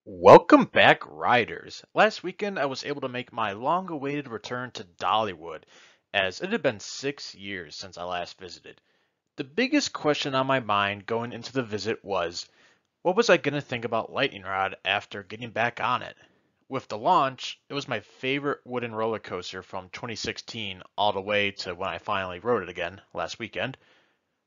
Welcome back, riders. Last weekend, I was able to make my long awaited return to Dollywood, as it had been 6 years since I last visited. The biggest question on my mind going into the visit was, what was I going to think about Lightning Rod after getting back on it? With the launch, it was my favorite wooden roller coaster from 2016 all the way to when I finally rode it again last weekend.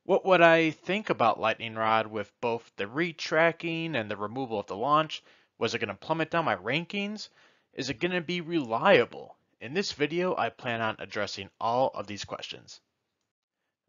What would I think about Lightning Rod with both the retracking and the removal of the launch? Was it going to plummet down my rankings? Is it going to be reliable? In this video, I plan on addressing all of these questions.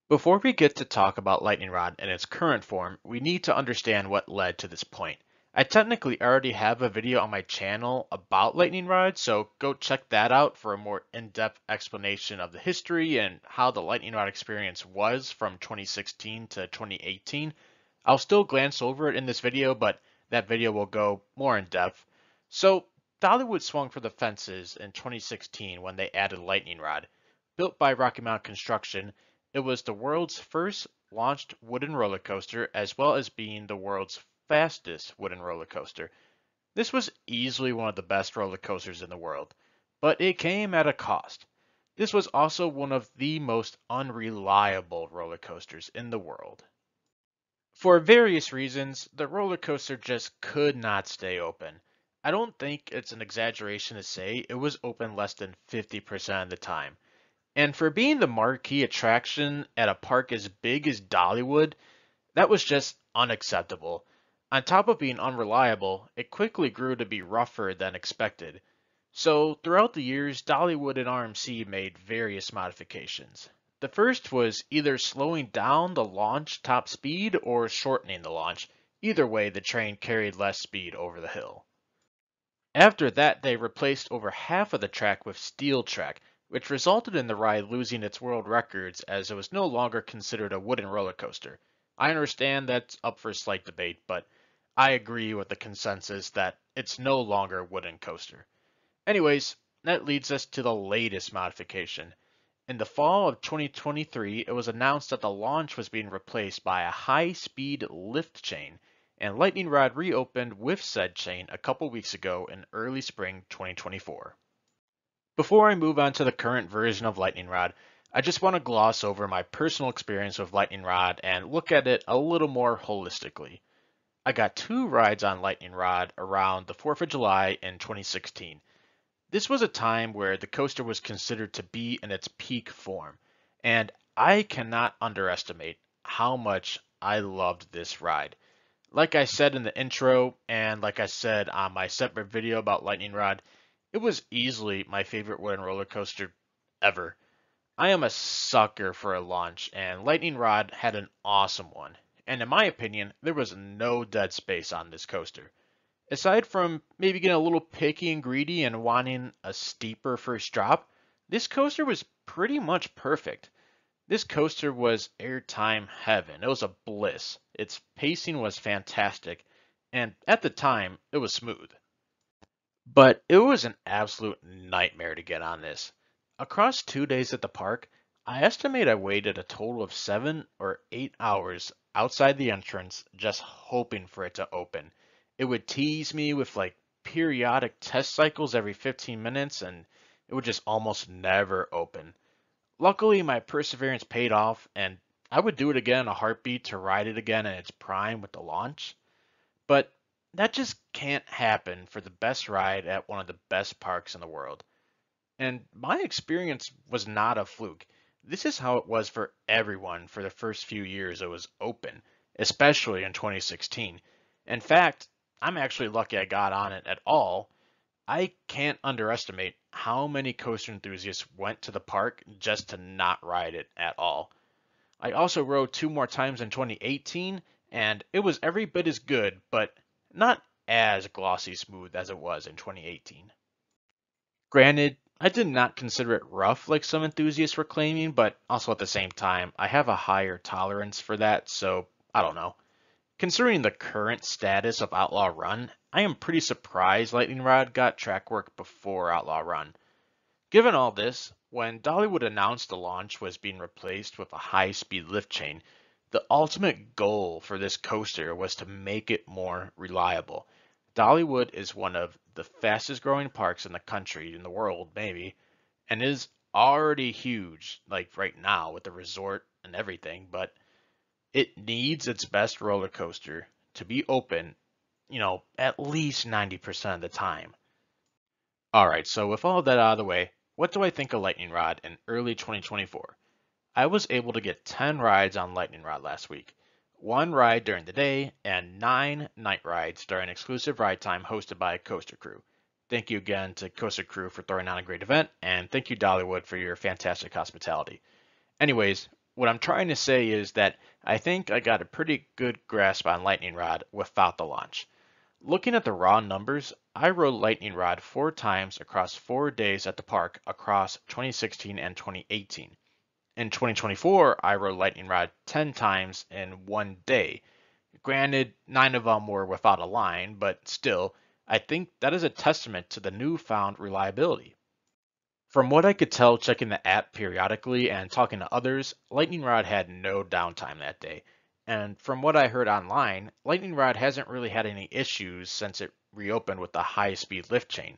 Before we get to talk about Lightning Rod in its current form, we need to understand what led to this point. I technically already have a video on my channel about Lightning Rod, so go check that out for a more in-depth explanation of the history and how the Lightning Rod experience was from 2016 to 2018. I'll still glance over it in this video, but that video will go more in depth. So, Dollywood swung for the fences in 2016 when they added Lightning Rod. Built by Rocky Mountain Construction, it was the world's first launched wooden roller coaster, as well as being the world's fastest wooden roller coaster. This was easily one of the best roller coasters in the world, but it came at a cost. This was also one of the most unreliable roller coasters in the world. For various reasons, the roller coaster just could not stay open. I don't think it's an exaggeration to say it was open less than 50% of the time. And for being the marquee attraction at a park as big as Dollywood, that was just unacceptable. On top of being unreliable, it quickly grew to be rougher than expected. So, throughout the years, Dollywood and RMC made various modifications. The first was either slowing down the launch top speed or shortening the launch. Either way, the train carried less speed over the hill. After that, they replaced over half of the track with steel track, which resulted in the ride losing its world records as it was no longer considered a wooden roller coaster. I understand that's up for slight debate, but I agree with the consensus that it's no longer a wooden coaster. Anyways, that leads us to the latest modification. In the fall of 2023, it was announced that the launch was being replaced by a high-speed lift chain, and Lightning Rod reopened with said chain a couple weeks ago in early spring 2024. Before I move on to the current version of Lightning Rod, I just want to gloss over my personal experience with Lightning Rod and look at it a little more holistically. I got two rides on Lightning Rod around the 4th of July in 2016. This was a time where the coaster was considered to be in its peak form, and I cannot underestimate how much I loved this ride. Like I said in the intro, and like I said on my separate video about Lightning Rod, it was easily my favorite wooden roller coaster ever. I am a sucker for a launch, and Lightning Rod had an awesome one. And in my opinion, there was no dead space on this coaster. Aside from maybe getting a little picky and greedy and wanting a steeper first drop, this coaster was pretty much perfect. This coaster was airtime heaven. It was a bliss. Its pacing was fantastic, and at the time, it was smooth. But it was an absolute nightmare to get on this. Across 2 days at the park, I estimate I waited a total of 7 or 8 hours outside the entrance just hoping for it to open. It would tease me with like periodic test cycles every 15 minutes and it would just almost never open. Luckily, my perseverance paid off and I would do it again in a heartbeat to ride it again in its prime with the launch. But that just can't happen for the best ride at one of the best parks in the world. And my experience was not a fluke. This is how it was for everyone for the first few years it was open, especially in 2016. In fact, I'm actually lucky I got on it at all. I can't underestimate how many coaster enthusiasts went to the park just to not ride it at all. I also rode two more times in 2018, and it was every bit as good, but not as glossy smooth as it was in 2018. Granted, I did not consider it rough like some enthusiasts were claiming, but also at the same time, I have a higher tolerance for that, so I don't know. Considering the current status of Outlaw Run, I am pretty surprised Lightning Rod got track work before Outlaw Run. Given all this, when Dollywood announced the launch was being replaced with a high-speed lift chain, the ultimate goal for this coaster was to make it more reliable. Dollywood is one of the fastest growing parks in the country, in the world, maybe, and is already huge, like right now with the resort and everything, but it needs its best roller coaster to be open, at least 90% of the time. Alright, so with all that out of the way, what do I think of Lightning Rod in early 2024? I was able to get 10 rides on Lightning Rod last week. One ride during the day and 9 night rides during exclusive ride time hosted by Coaster Crew. Thank you again to Coaster Crew for throwing on a great event, and thank you Dollywood for your fantastic hospitality. Anyways, what I'm trying to say is that I think I got a pretty good grasp on Lightning Rod without the launch. Looking at the raw numbers, I rode Lightning Rod 4 times across 4 days at the park across 2016 and 2018. In 2024, I rode Lightning Rod 10 times in one day. Granted, 9 of them were without a line, but still, I think that is a testament to the newfound reliability. From what I could tell checking the app periodically and talking to others, Lightning Rod had no downtime that day. And from what I heard online, Lightning Rod hasn't really had any issues since it reopened with the high-speed lift chain.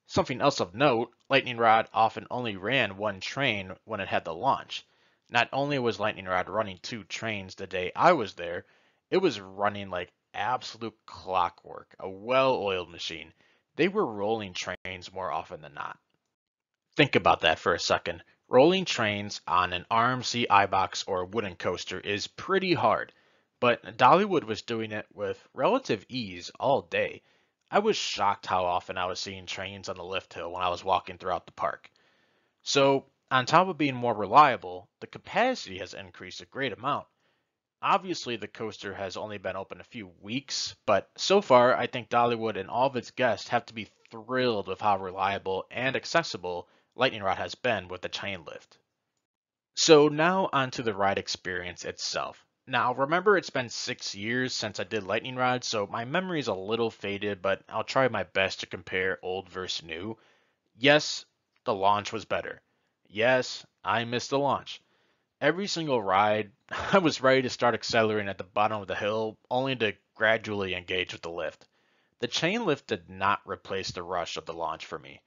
Something else of note, Lightning Rod often only ran one train when it had the launch. Not only was Lightning Rod running 2 trains the day I was there, it was running like absolute clockwork, a well-oiled machine. They were rolling trains more often than not. Think about that for a second. Rolling trains on an RMC iBox or wooden coaster is pretty hard, but Dollywood was doing it with relative ease all day. I was shocked how often I was seeing trains on the lift hill when I was walking throughout the park. So, on top of being more reliable, the capacity has increased a great amount. Obviously, the coaster has only been open a few weeks, but so far, I think Dollywood and all of its guests have to be thrilled with how reliable and accessible Lightning Rod has been with the chain lift. So now onto the ride experience itself. Now remember it's been 6 years since I did Lightning Rod, so my memory is a little faded, but I'll try my best to compare old versus new. Yes, the launch was better. Yes, I missed the launch. Every single ride, I was ready to start accelerating at the bottom of the hill, only to gradually engage with the lift. The chain lift did not replace the rush of the launch for me.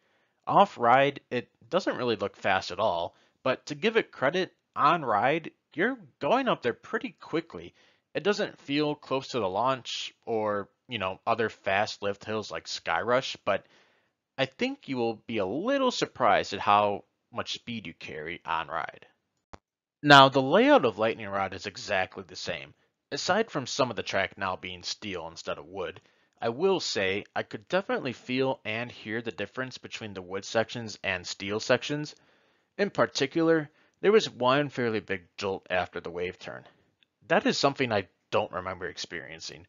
Off ride, it doesn't really look fast at all, but to give it credit, on ride, you're going up there pretty quickly. It doesn't feel close to the launch or, other fast lift hills like Skyrush, but I think you will be a little surprised at how much speed you carry on ride. Now, the layout of Lightning Rod is exactly the same. Aside from some of the track now being steel instead of wood, I will say I could definitely feel and hear the difference between the wood sections and steel sections. In particular, there was one fairly big jolt after the wave turn. That is something I don't remember experiencing.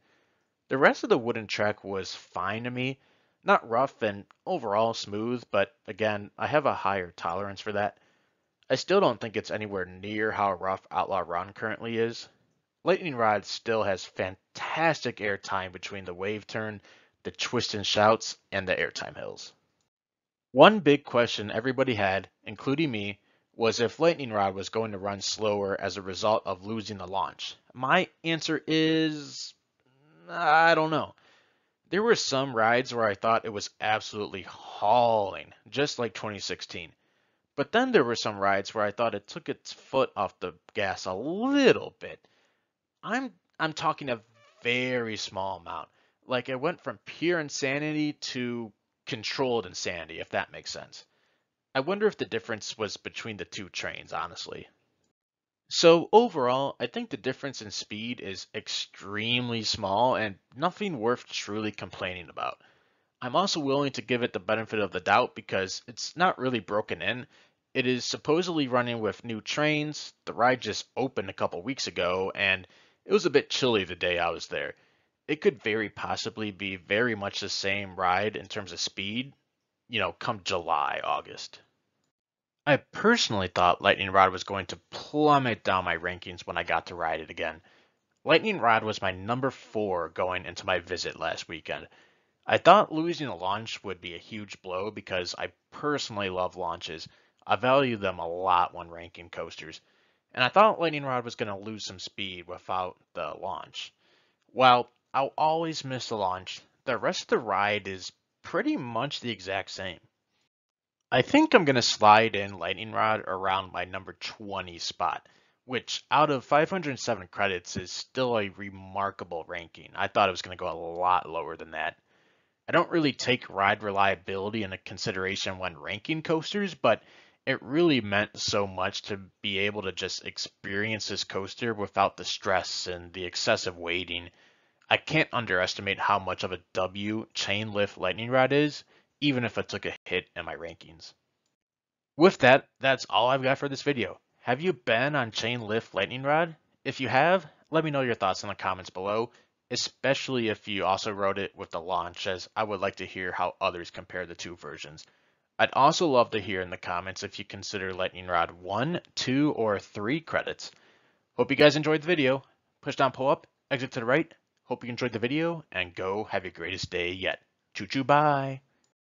The rest of the wooden track was fine to me, not rough and overall smooth, but again, I have a higher tolerance for that. I still don't think it's anywhere near how rough Outlaw Run currently is. Lightning Rod still has fantastic airtime between the wave turn, the twist and shouts, and the airtime hills. One big question everybody had, including me, was if Lightning Rod was going to run slower as a result of losing the launch. My answer is I don't know. There were some rides where I thought it was absolutely hauling, just like 2016. But then there were some rides where I thought it took its foot off the gas a little bit. I'm talking a very small amount. Like it went from pure insanity to controlled insanity, if that makes sense. I wonder if the difference was between the 2 trains, honestly. So overall, I think the difference in speed is extremely small and nothing worth truly complaining about. I'm also willing to give it the benefit of the doubt because it's not really broken in. It is supposedly running with new trains. The ride just opened a couple weeks ago, and it was a bit chilly the day I was there. It could very possibly be very much the same ride in terms of speed, come July, August. I personally thought Lightning Rod was going to plummet down my rankings when I got to ride it again. Lightning Rod was my number 4 going into my visit last weekend. I thought losing a launch would be a huge blow because I personally love launches. I value them a lot when ranking coasters. And I thought Lightning Rod was going to lose some speed without the launch. While I'll always miss the launch, the rest of the ride is pretty much the exact same. I think I'm going to slide in Lightning Rod around my number 20 spot, which out of 507 credits is still a remarkable ranking. I thought it was going to go a lot lower than that. I don't really take ride reliability into consideration when ranking coasters, but it really meant so much to be able to just experience this coaster without the stress and the excessive waiting. I can't underestimate how much of a W chain lift lightning rod is, even if it took a hit in my rankings. With that, that's all I've got for this video. Have you been on chain lift lightning rod? If you have, let me know your thoughts in the comments below, especially if you also rode it with the launch, as I would like to hear how others compare the two versions. I'd also love to hear in the comments if you consider lightning rod 1, 2, or 3 credits. Hope you guys enjoyed the video. Push down, pull up, exit to the right. Hope you enjoyed the video, and go have your greatest day yet. Choo choo, bye.